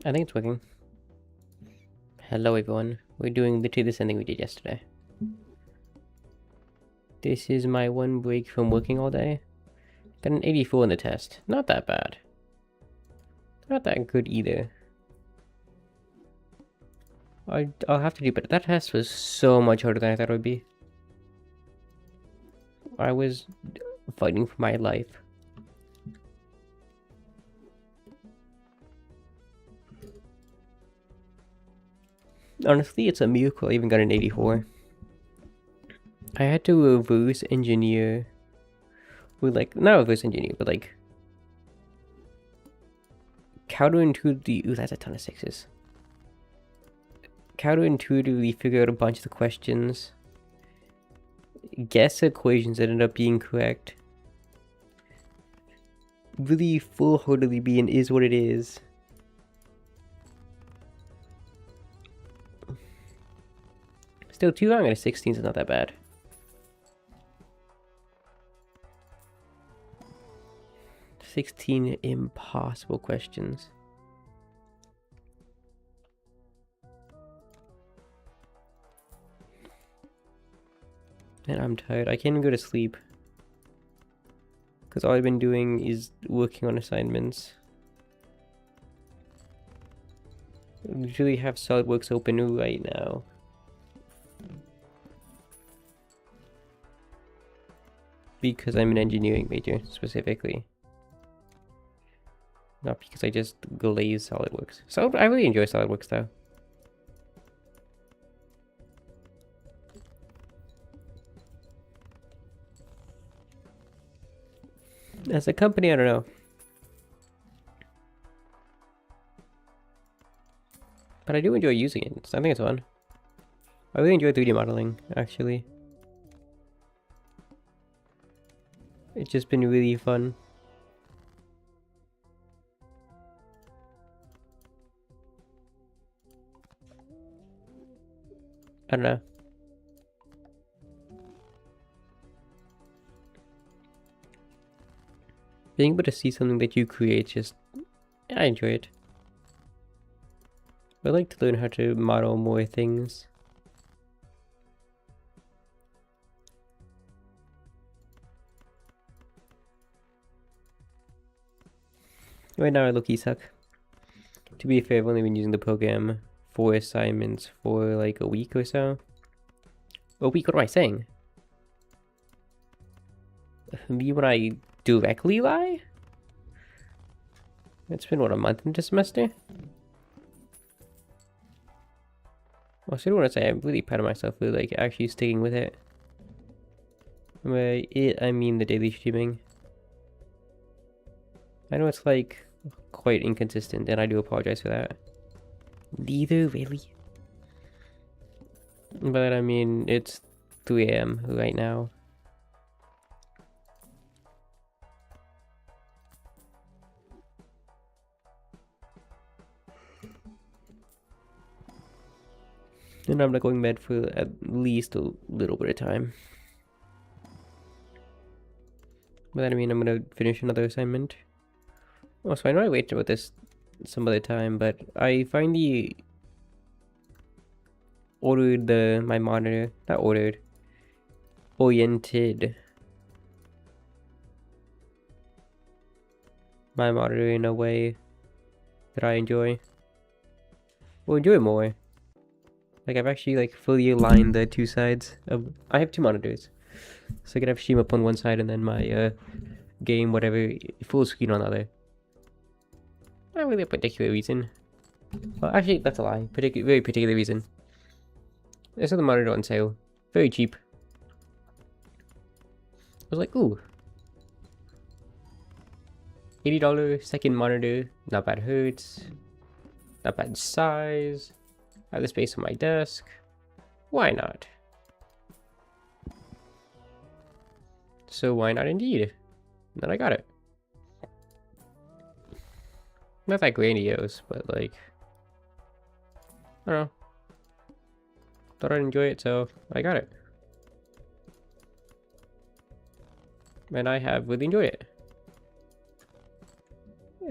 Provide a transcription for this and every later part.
I think it's working. Hello everyone. We're doing literally the same thing we did yesterday. This is my one break from working all day. Got an 84 in the test. Not that bad. Not that good either. I'll have to do better. That test was so much harder than I thought it would be. I was fighting for my life. Honestly, it's a miracle I even got an 84. I had to reverse engineer with not reverse engineer, but counterintuitively, ooh, that's a ton of sixes. Counterintuitively figure out a bunch of the questions. Guess equations that end up being correct. Really full-heartedly be an is what it is. Still, 2 wrong out of 16 is not that bad. "16 impossible questions." And I'm tired. I can't even go to sleep. Because all I've been doing is working on assignments. I literally have SolidWorks open right now. Because I'm an engineering major, specifically. Not because I just glaze SolidWorks. So I really enjoy SolidWorks though. As a company, I don't know. But I do enjoy using it. I think it's fun. I really enjoy 3D modeling, actually. It's just been really fun. I don't know. Being able to see something that you create, just, I enjoy it. I'd like to learn how to model more things. Right now I low-key suck. To be fair, I've only been using the program for assignments for like a week or so. A week? What am I saying? Me when I directly lie? It's been, what, a month into semester? Well, I should want to say I'm really proud of myself for actually sticking with it. By it, I mean the daily streaming. I know it's quite inconsistent, and I do apologize for that. Neither, really? But I mean, it's 3 AM right now. And I'm not going med for at least a little bit of time. But I mean, I'm gonna finish another assignment. Oh, so I know I waited about this some other time, but I finally ordered my monitor. Not ordered. Oriented my monitor in a way that I enjoy. Well, enjoy more. I've actually fully aligned the two sides of. I have 2 monitors, so I can have Steam up on one side and then my game, whatever, full screen on the other. Not really a particular reason. Well, actually, that's a lie. Very particular reason. I saw the monitor on sale. Very cheap. I was like, ooh. $80 second monitor. Not bad hertz. Not bad size. I have the space on my desk. Why not? So why not indeed? And then I got it. Not that grandiose, but I don't know. Thought I'd enjoy it, so I got it. And I have really enjoyed it.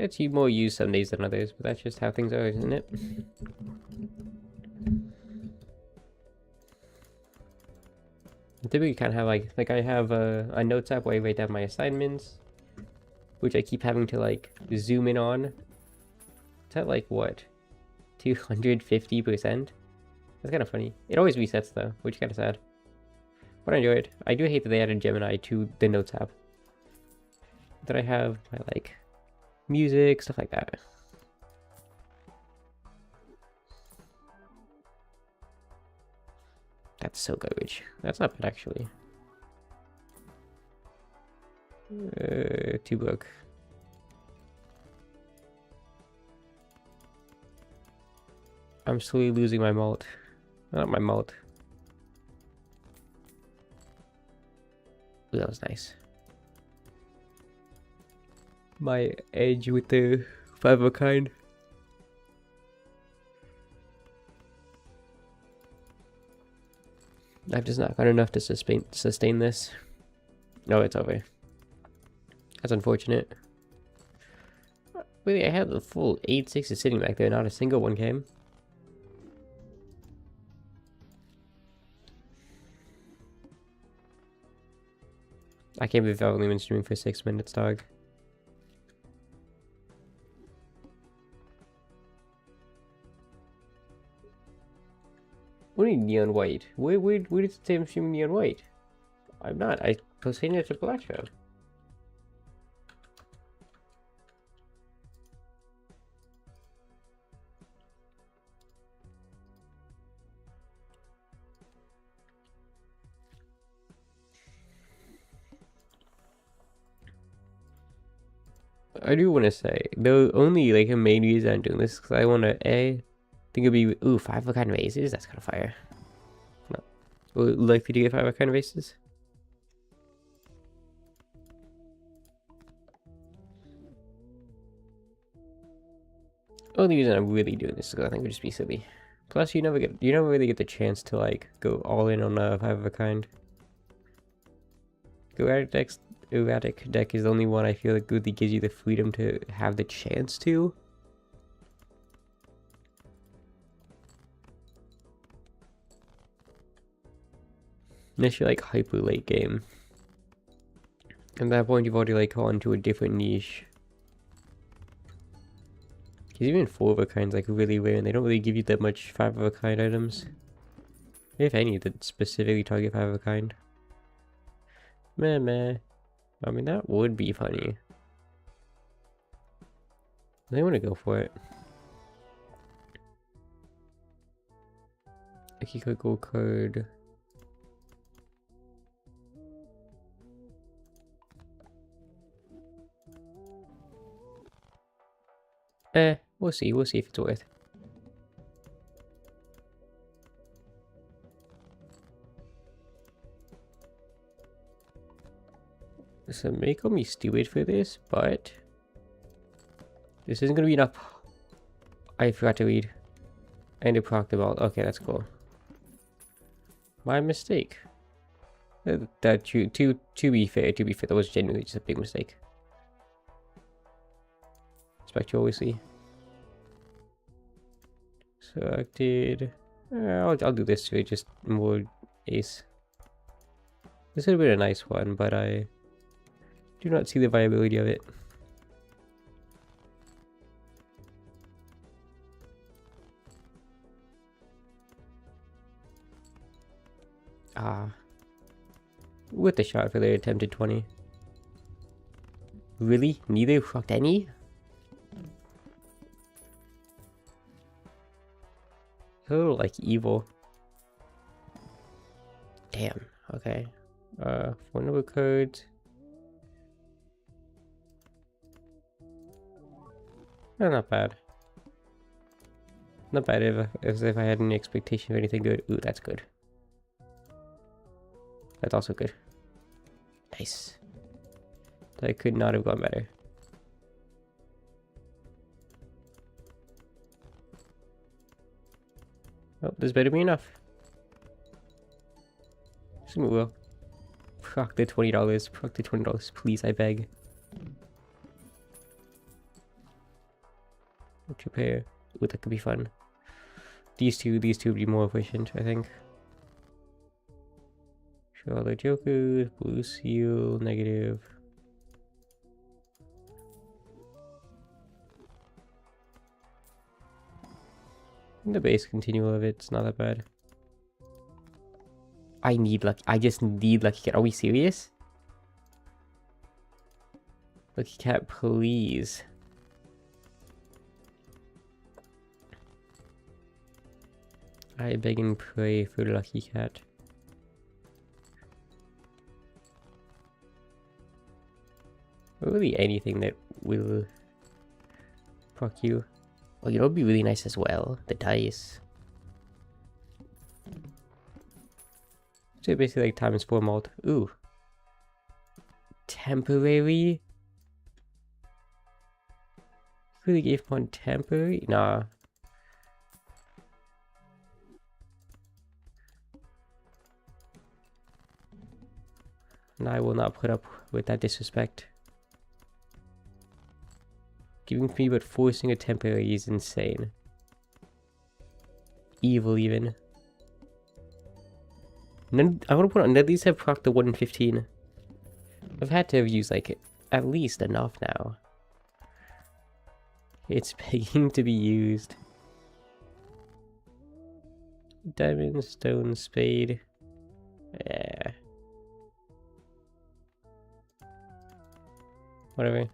It's more used some days than others, but that's just how things are, isn't it? Typically kind of have like I have a notes app where I write down my assignments, which I keep having to like zoom in on. It's at like what, 250%? That's kind of funny. It always resets though, which is kind of sad. But I enjoy it. I do hate that they added Gemini to the notes app. That I have my like music, stuff like that. That's so garbage. That's not bad actually. 2 broke. I'm slowly losing my malt. Not my malt. Ooh, that was nice. My edge with the 5 of a kind. I've just not got enough to sustain this. No, it's over. That's unfortunate. Really, I had the full 8 sixes sitting back there, not a single one came. I can't believe I've only been streaming for 6 minutes, dog. What do you mean neon white? Where did it say I'm streaming neon white? I'm not. I was saying it's a black show. I do want to say, the only like main reason I'm doing this is because I want to think it'd be 5 of a kind of aces. That's kind of fire. No. Likely to get 5 of a kind of aces. Only reason I'm really doing this is because I think it would just be silly. Plus, you never really get the chance to like go all in on a 5 of a kind. Erratic deck is the only one I feel like really gives you the freedom to have the chance to. Unless you're like hyper late game. At that point, you've already like gone to a different niche. Because even 4 of a kind's like really rare, and they don't really give you that much 5 of a kind items. If any, that specifically target 5 of a kind. Meh. I mean, that would be funny. They want to go for it. Akiko gold card. We'll see if it's worth. So may call me stupid for this, but this isn't gonna be enough. I forgot to read. And to proc the vault. Okay, that's cool. My mistake. That to be fair, that was genuinely just a big mistake. Spectral, selected. I'll do this too, just more ace. This would have been a nice one, but I do not see the viability of it. With the shot for the attempted 20. Really? Neither fucked any? So like evil. Damn. Okay. 4 number cards. No, not bad. Not bad if I had any expectation of anything good. Ooh, that's good. That's also good. Nice. That could not have gone better. Oh, this better be enough. Assume it will. Fuck the $20. Fuck the $20, please, I beg. What you pair? Ooh, that could be fun. These two would be more efficient, I think. Charlotte Jokers, Blue Seal, negative. The base continual of it's not that bad. I need lucky. I just need lucky cat. Are we serious? Lucky cat, please. I beg and pray for lucky cat. Really anything that will proc you. Oh, you know, it'd be really nice as well. The dice. So basically like ×4 malt. Ooh. Temporary? Really gave one temporary? Nah. Nah, I will not put up with that disrespect. Giving me but forcing a temporary is insane. Evil even. None, I want to put on, none of these have proc the 1 in 15. I've had to have used like at least enough now. It's begging to be used. Diamond, stone, spade. Yeah. Whatever.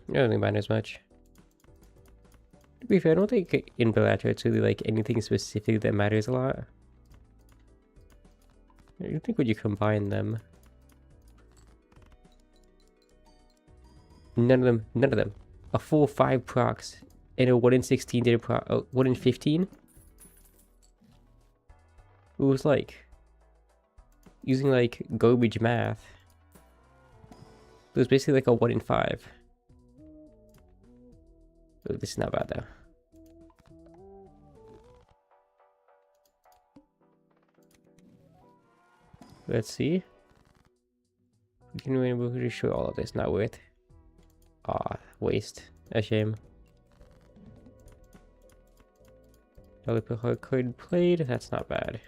I don't think mine as much. To be fair, I don't think in Bellator it's really like anything specific that matters a lot. I think when you combine them, none of them. A full 5 procs and a 1 in 16 did a proc, 1 in 15? It was like using like garbage math. It was basically like a 1 in 5. Oh, this is not bad though. Let's see. We can really show all of this. Not worth. Ah, waste. A shame. Hard card played. That's not bad.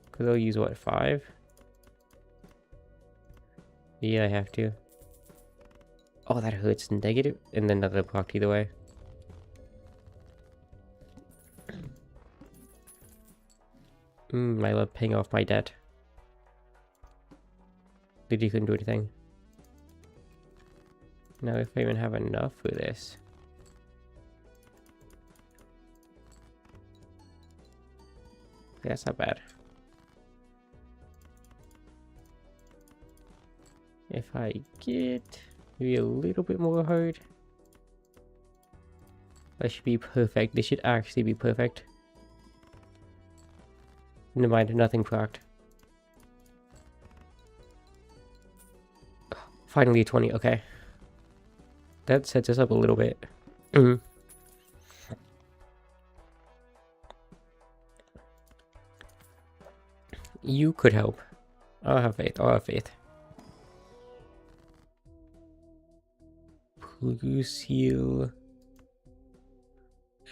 Because I'll use what, 5? Yeah, I have to. Oh, that hurts. Negative. And then another block either way. I love paying off my debt. Did you couldn't do anything? Now if I even have enough for this. Yeah, that's not bad. If I get maybe a little bit more hard. That should be perfect. This should actually be perfect. Never mind, nothing procced. Finally 20, okay. That sets us up a little bit. You could help. I'll have faith, I'll have faith. Blue seal.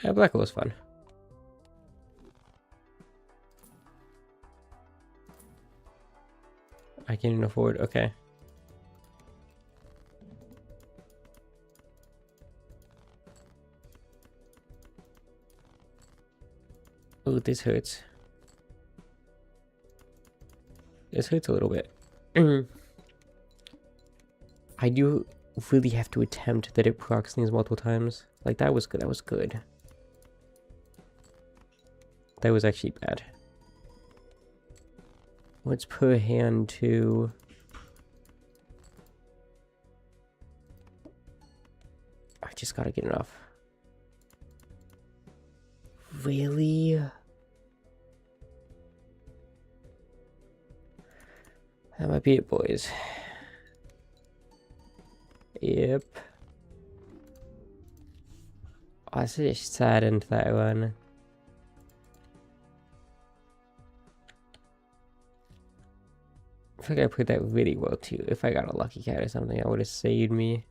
Yeah, black was fun. I can afford, okay. Oh, this hurts. This hurts a little bit. I do really have to attempt that it procs things multiple times. Like, that was good, that was good. That was actually bad. What's per hand to... I just gotta get enough. Really? That might be it, boys. Yep. I just saddened that one. I think I played that really well too. If I got a lucky cat or something, that would have saved me.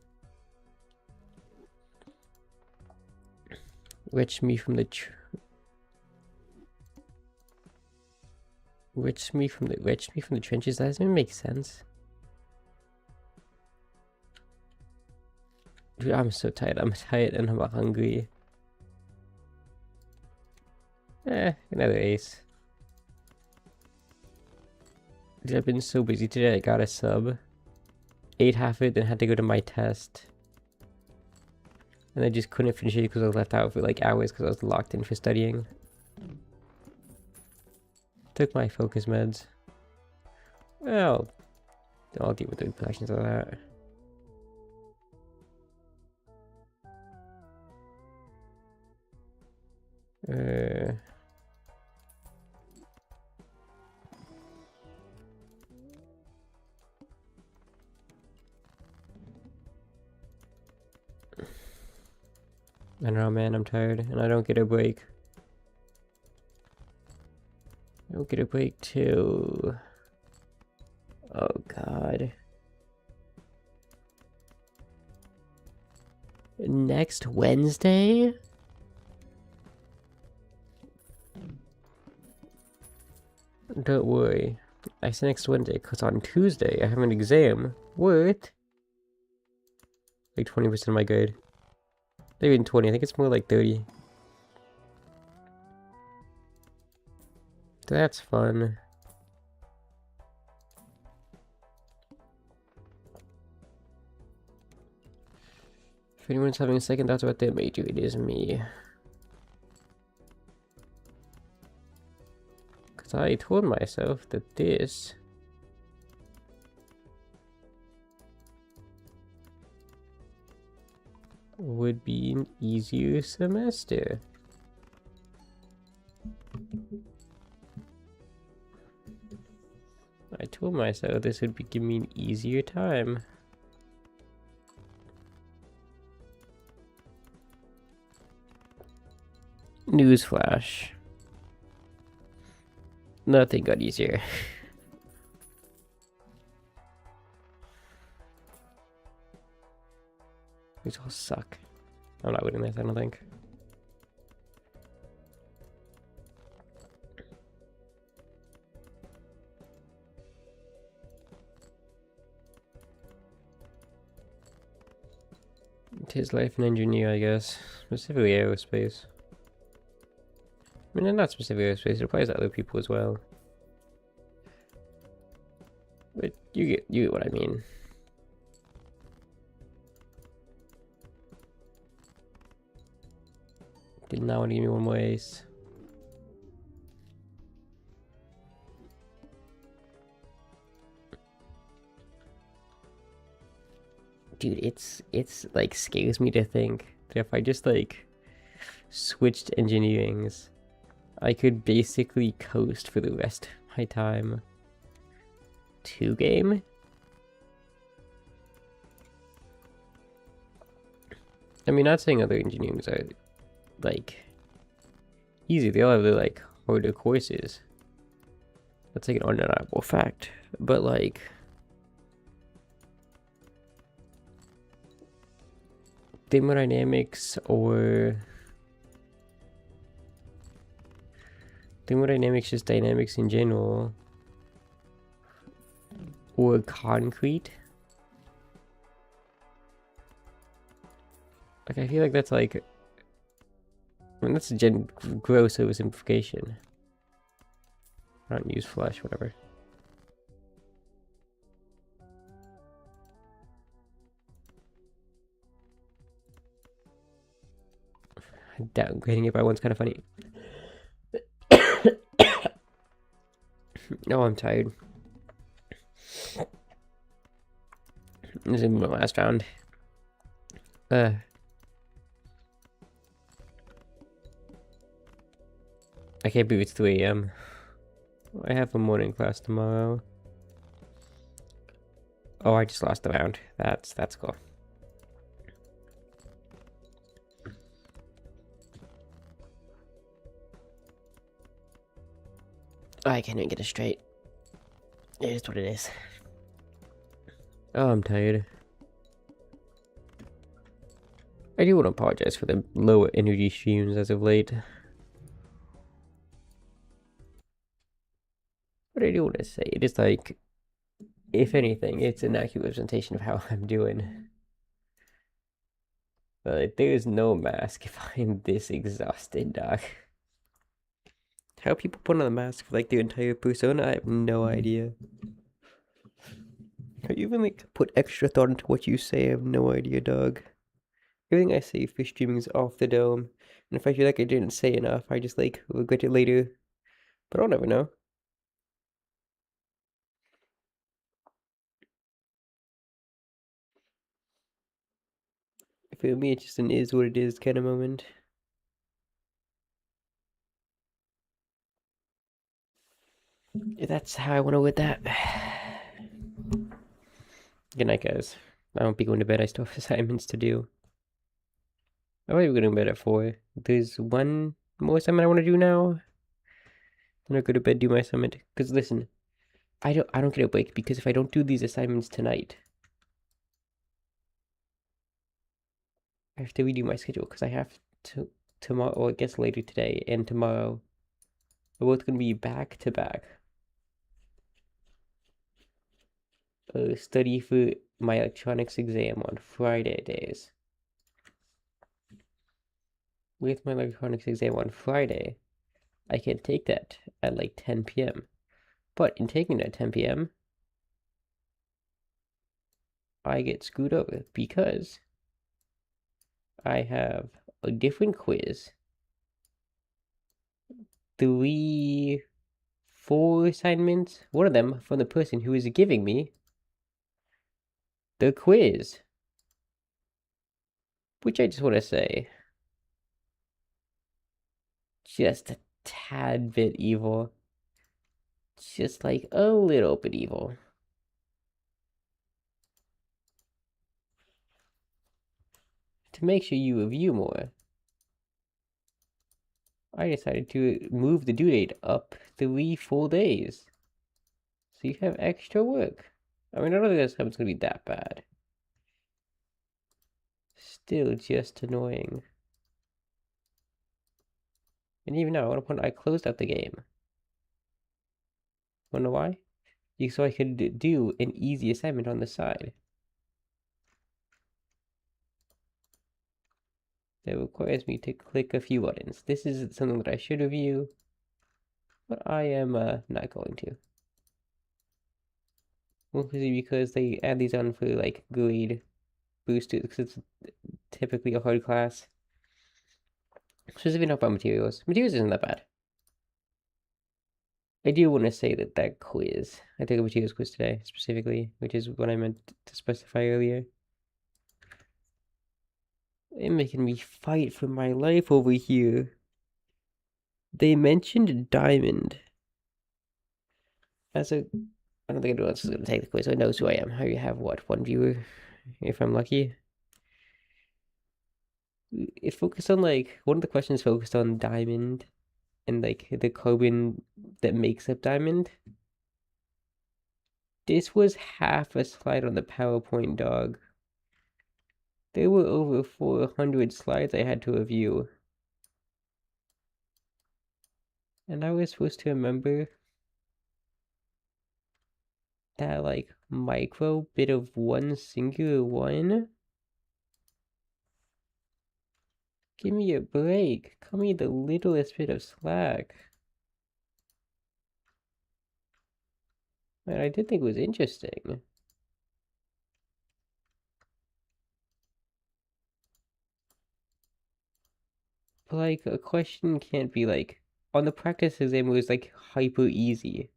Rich me from the rich me from the trenches. That doesn't even make sense. Dude, I'm so tired. I'm tired and I'm hungry. Another ace. Dude, I've been so busy today. I got a sub, ate half of it, then had to go to my test. And I just couldn't finish it because I was left out for like hours because I was locked in for studying. Took my focus meds. Well, I'll deal with the repercussions of that. I don't know, man. I'm tired and I don't get a break. I don't get a break till... Oh, God. Next Wednesday? Don't worry. I said next Wednesday because on Tuesday I have an exam. What? Like 20% of my grade. Not even 20, I think it's more like 30. That's fun. If anyone's having a second thoughts about their major, it is me. Because I told myself that this would be an easier semester. I told myself this would give me an easier time. Newsflash. Nothing got easier. These all suck. I'm not winning this, I don't think. Tis life an engineer, I guess. Specifically aerospace. I mean, not specifically aerospace, it applies to other people as well. But you get what I mean. Did not want to give me one more ace. Dude, it's like scares me to think that if I just like switched engineerings, I could basically coast for the rest of my time. 2 game? I mean, not saying other engineerings are like easy, they all have their like harder courses. That's like an undeniable fact. But like thermodynamics just dynamics in general, or concrete. Like I feel like that's like, I mean that's a gross oversimplification. I don't use flash, whatever. Downgrading it by one's kind of funny. No, I'm tired. This is my last round. I can't believe it's 3 AM. I have a morning class tomorrow. Oh, I just lost the round. That's cool. I can't even get it straight. It is what it is. Oh, I'm tired. I do want to apologize for the low energy streams as of late. But I do want to say, it is like, if anything, it's an accurate representation of how I'm doing. But there is no mask if I'm this exhausted, doc. How people put on a mask for like their entire persona, I have no idea. How you even like put extra thought into what you say, I have no idea, dog. Everything I say for streaming is off the dome. And if I feel like I didn't say enough, I just like regret it later. But I'll never know. For me, it's just an is what it is kind of moment. That's how I want to with that. Good night, guys. I won't be going to bed. I still have assignments to do. I might be going to bed at 4. There's one more assignment I want to do now. Then I'll go to bed, do my assignment. Because listen, I don't get a break because if I don't do these assignments tonight, I have to redo my schedule because I have to tomorrow, or I guess later today and tomorrow. We're both going to be back to back. Study for my electronics exam on Friday days. With my electronics exam on Friday, I can take that at like 10 p.m. But in taking it at 10 p.m., I get screwed over because I have a different quiz, 3, 4 assignments, one of them from the person who is giving me the quiz. Which I just want to say, just a tad bit evil. Just like a little bit evil. To make sure you review more, I decided to move the due date up 3 full days. So you have extra work. I mean, I don't think this is gonna be that bad. Still just annoying. And even now, I closed out the game. Wanna know why? So I could do an easy assignment on the side. That requires me to click a few buttons. This is something that I should review, but I am not going to. Mostly because they add these on for like grade boosters, because it's typically a hard class. Specifically not about materials. Materials isn't that bad. I do want to say that that quiz, I took a materials quiz today specifically, which is what I meant to specify earlier. They're making me fight for my life over here. They mentioned diamond. I don't think anyone else is going to take the quiz. So it knows who I am. I have what, one viewer, if I'm lucky. It focused on like one of the questions focused on diamond and like the carbon that makes up diamond. This was half a slide on the PowerPoint, dog. There were over 400 slides I had to review. And I was supposed to remember that like micro bit of one singular one. Give me a break. Cut me the littlest bit of slack. Man, I did think it was interesting. But like a question can't be like on the practice exam it was like hyper easy.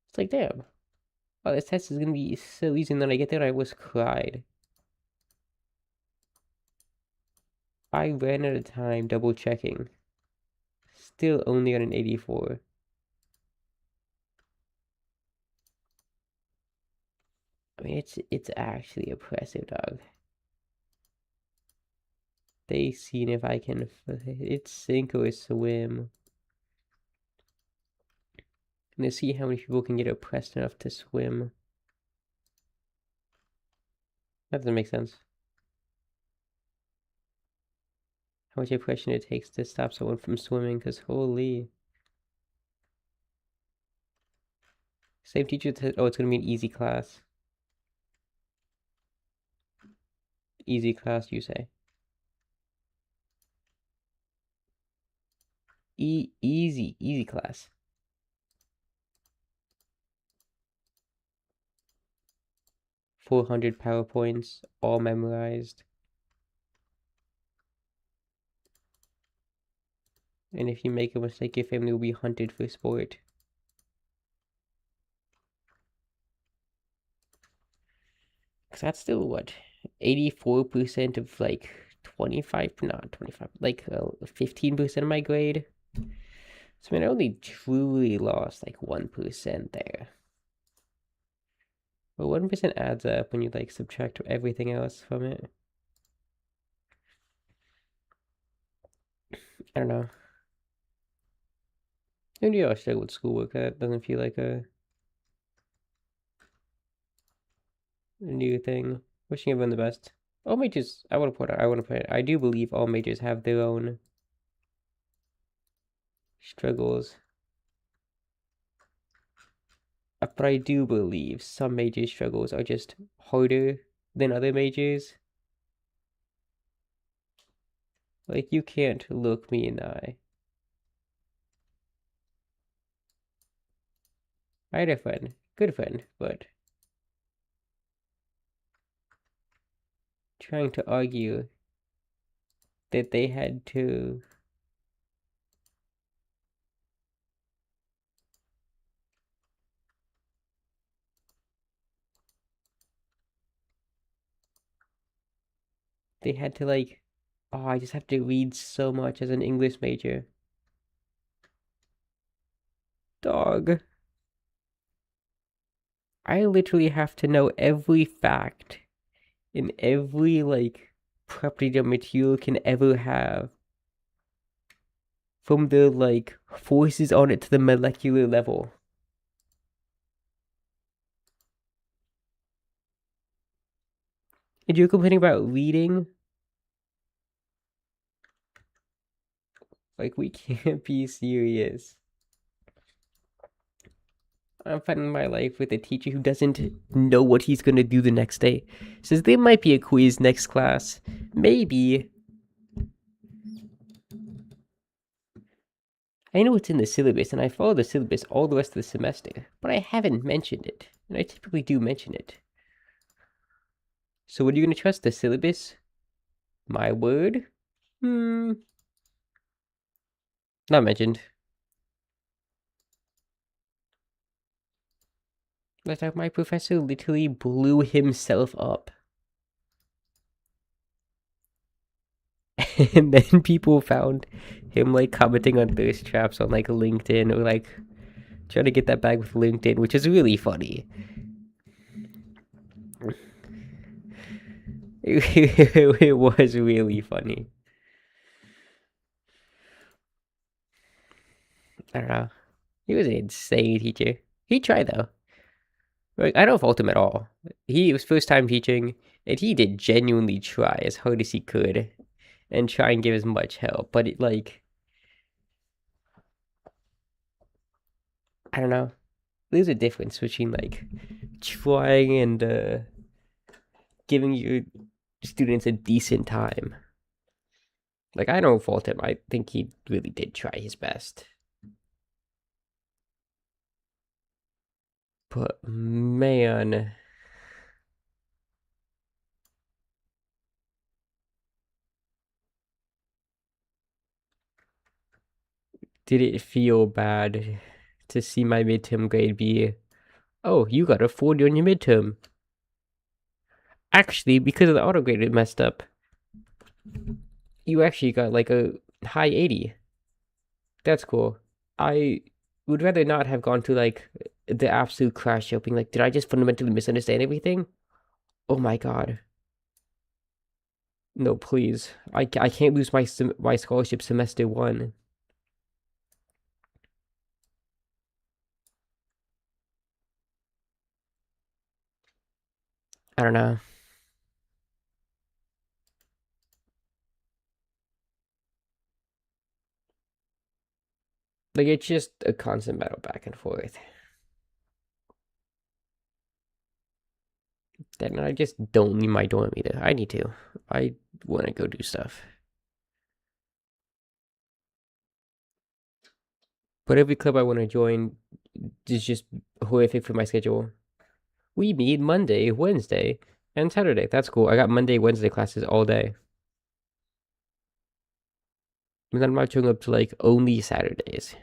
It's like damn. Oh, this test is gonna be so easy, and then I get there and I was cried. I ran out of time double checking. Still only on an 84. I mean, it's actually impressive, dog. They seen if I can. It's sink or swim. Let's see how many people can get oppressed enough to swim. That doesn't make sense. How much oppression it takes to stop someone from swimming, because holy. Same teacher, oh, it's going to be an easy class. Easy class, you say? Easy class. $400 PowerPoints, all memorized. And if you make a mistake, your family will be hunted for sport. Because that's still, what, 84% of, like, 25, not 25, like, 15% of my grade. So, I mean, I only truly lost, like, 1% there. But 1% adds up when you, like, subtract everything else from it. I don't know. Maybe I struggle with schoolwork. That doesn't feel like a new thing. Wishing everyone the best. All majors, I want to put it, I do believe all majors have their own struggles. But I do believe some major struggles are just harder than other majors. Like, you can't look me in the eye. I had a friend, good friend, but trying to argue that they had to like, oh, I just have to read so much as an English major. Dog. I literally have to know every fact in every, like, property the material can ever have. From the, like, forces on it to the molecular level. And you're complaining about reading? Like, we can't be serious. I'm finding my life with a teacher who doesn't know what he's gonna do the next day. Says there might be a quiz next class. Maybe. I know it's in the syllabus, and I follow the syllabus all the rest of the semester, but I haven't mentioned it, and I typically do mention it. So what are you gonna trust, the syllabus? My word? Not mentioned. Like, my professor literally blew himself up. And then people found him, like, commenting on thirst traps on, like, LinkedIn, or, like, trying to get that bag with LinkedIn, which is really funny. It was really funny. I don't know. He was an insane teacher. He tried, though. Like, I don't fault him at all. He was first time teaching, and he did genuinely try as hard as he could and try and give as much help. But it, like, I don't know. There's a difference between, like, trying and giving your students a decent time. Like, I don't fault him. I think he really did try his best. But man, did it feel bad to see my midterm grade be, oh, you got a 40 on your midterm. Actually, because of the auto grade it messed up, you actually got like a high 80. That's cool. I would rather not have gone to, like, the absolute crash being like, did I just fundamentally misunderstand everything? Oh my god. No, please. I can't lose my scholarship semester 1. I don't know. Like it's just a constant battle back and forth. Then I just don't need my dorm either. I need to. I want to go do stuff. But every club I want to join is just horrific for my schedule. We meet Monday, Wednesday, and Saturday. That's cool. I got Monday, Wednesday classes all day. And then I'm not showing up to like only Saturdays.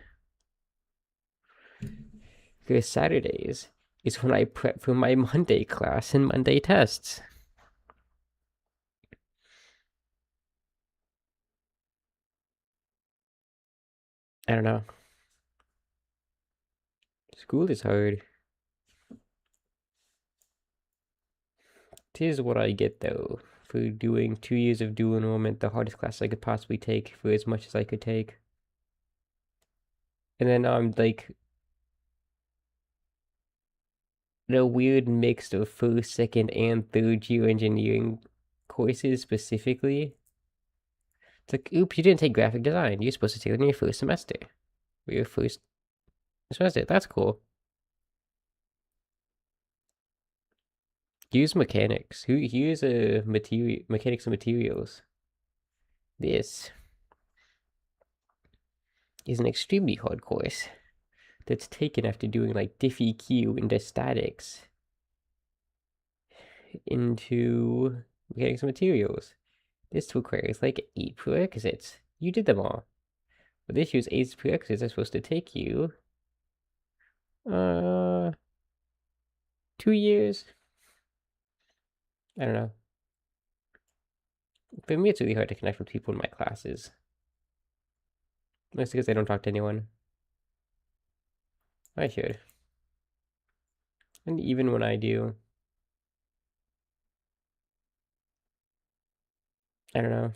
Because Saturdays is when I prep for my Monday class and Monday tests. I don't know. School is hard. Tis what I get though for doing 2 years of dual enrollment, the hardest class I could possibly take for as much as I could take. And then I'm like the weird mix of first, second, and third year engineering courses specifically. It's like, oops, you didn't take graphic design. You're supposed to take it in your first semester. Or your first semester. That's cool. Use mechanics. Here's a material mechanics and materials. This is an extremely hard course that's taken after doing like diff EQ into statics into mechanics and materials. This requires like 8 prerequisites. You did them all. But this year's 8 prerequisites are supposed to take you uh 2 years. I don't know. For me, it's really hard to connect with people in my classes. Mostly because I don't talk to anyone. I should. And even when I do, I don't know.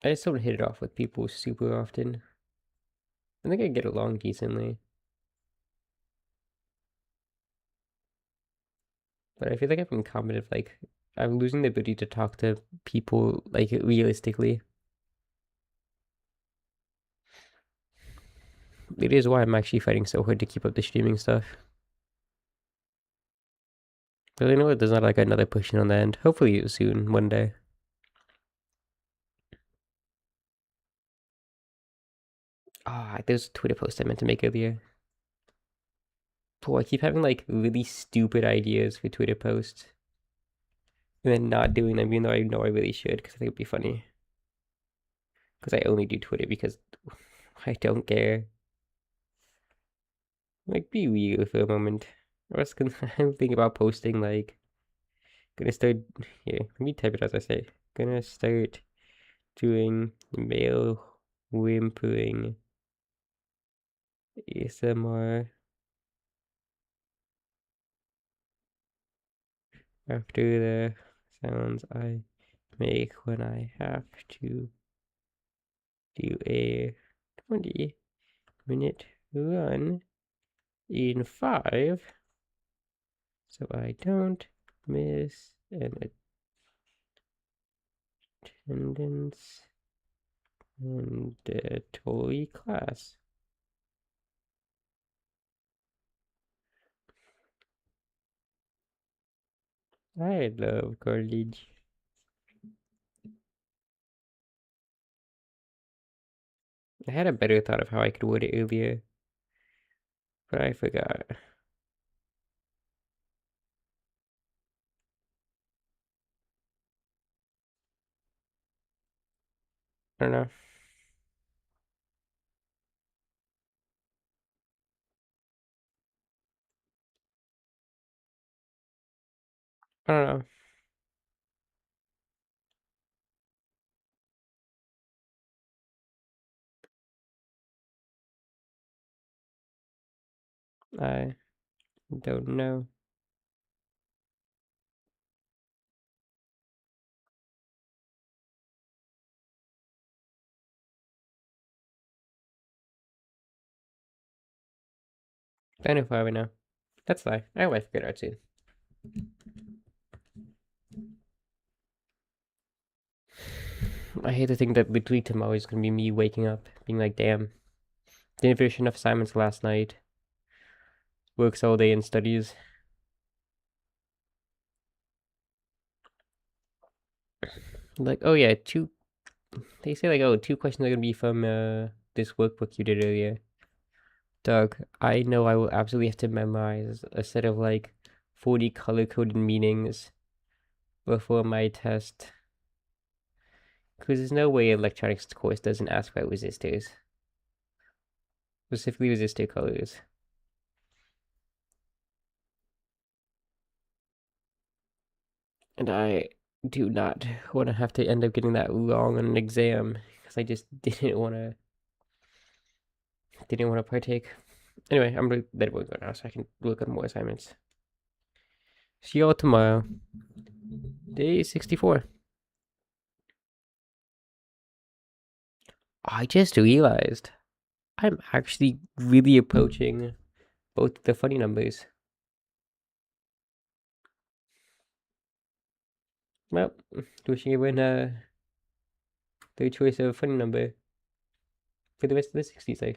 I just don't hit it off with people super often. I think I get along decently. But I feel like I'm incompetent. Like, I'm losing the ability to talk to people, like, realistically. It is why I'm actually fighting so hard to keep up the streaming stuff. But I know there's not like another pushing on the end. Hopefully soon, one day. Ah, there's a Twitter post I meant to make earlier. Boy, I keep having like really stupid ideas for Twitter posts. And then not doing them, even though I know I really should, because I think it'd be funny. Because I only do Twitter because I don't care. Like, be real for a moment. I'm thinking about posting, like, gonna start, here, let me type it as I say. Gonna start doing male whimpering ASMR after the sounds I make when I have to do a 20-minute run in 5 so I don't miss an attendance mandatory class. I love college. I had a better thought of how I could word it earlier, but I forgot. I don't know. I don't know. I don't know. I know 5 right now. That's fine. I might figure it out soon. I hate to think that literally tomorrow is gonna be me waking up, being like, damn, didn't finish enough assignments last night. Works all day and studies. Like, oh yeah, they say like, oh, 2 questions are gonna be from this workbook you did earlier. Doug, I know I will absolutely have to memorize a set of like 40 color-coded meanings before my test. Because there's no way electronics course doesn't ask about resistors. Specifically resistor colors. And I do not want to have to end up getting that wrong on an exam because I just didn't want to partake. Anyway, I'm gonna let it go now so I can look at more assignments. See y'all tomorrow. Day 64. I just realized I'm actually really approaching both the funny numbers. Well, wishing everyone their choice of funny number for the rest of the 60s.